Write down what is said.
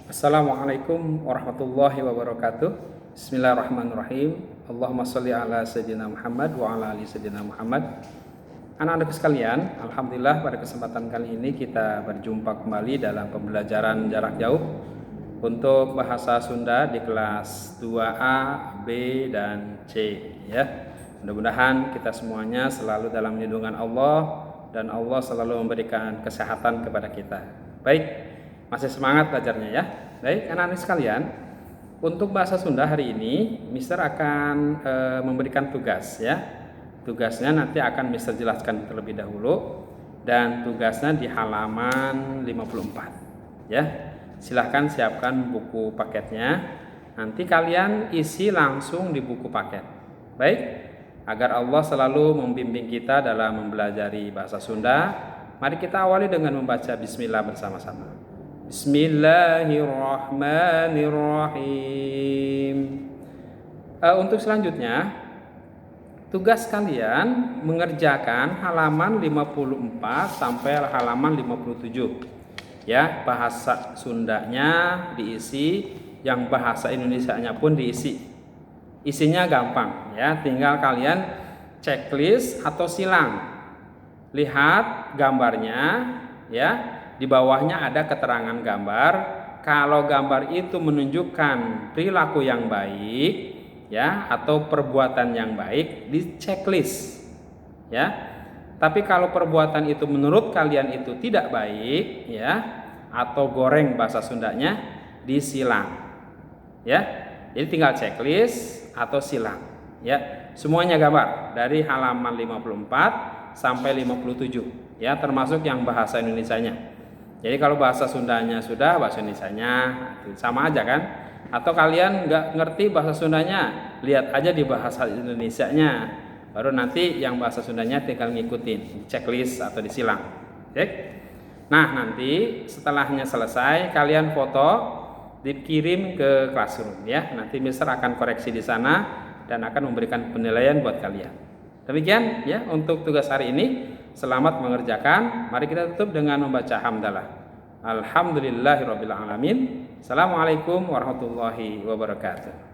Assalamualaikum warahmatullahi wabarakatuh. Bismillahirrahmanirrahim. Allahumma sholli ala sayyidina Muhammad wa ala ali sayyidina Muhammad. Anak-anakku sekalian, alhamdulillah pada kesempatan kali ini kita berjumpa kembali dalam pembelajaran jarak jauh untuk bahasa Sunda di kelas 2A, B, dan C ya. Mudah-mudahan kita semuanya selalu dalam lindungan Allah dan Allah selalu memberikan kesehatan kepada kita. Baik, masih semangat belajarnya ya. Baik, anak-anak sekalian, untuk bahasa Sunda hari ini Mister akan memberikan tugas ya. Tugasnya nanti akan Mister jelaskan terlebih dahulu dan tugasnya di halaman 54 ya. Silahkan siapkan buku paketnya. Nanti kalian isi langsung di buku paket. Baik, agar Allah selalu membimbing kita dalam mempelajari bahasa Sunda, mari kita awali dengan membaca bismillah bersama-sama. Bismillahirrahmanirrahim. Untuk selanjutnya, tugas kalian mengerjakan halaman 54 sampai halaman 57. Ya, bahasa Sundanya diisi, yang bahasa Indonesianya pun diisi. Isinya gampang ya, tinggal kalian checklist atau silang. Lihat gambarnya ya, di bawahnya ada keterangan gambar. Kalau gambar itu menunjukkan perilaku yang baik ya, atau perbuatan yang baik, di checklist ya. Tapi kalau perbuatan itu menurut kalian itu tidak baik ya, atau goreng bahasa Sundanya, disilang ya. Jadi tinggal checklist atau silang ya. Semuanya gambar dari halaman 54 sampai 57 ya, termasuk yang bahasa Indonesianya. Jadi kalau bahasa Sundanya sudah, bahasa Indonesianya sama aja kan. Atau kalian nggak ngerti bahasa Sundanya, lihat aja di bahasa Indonesianya, baru nanti yang bahasa Sundanya tinggal ngikutin checklist atau disilang. Oke? Nah, nanti setelahnya selesai kalian foto, dikirim ke classroom ya. Nanti Mister akan koreksi di sana dan akan memberikan penilaian buat kalian. Demikian ya untuk tugas hari ini. Selamat mengerjakan. Mari kita tutup dengan membaca hamdalah. Alhamdulillahirabbil alamin. Assalamualaikum warahmatullahi wabarakatuh.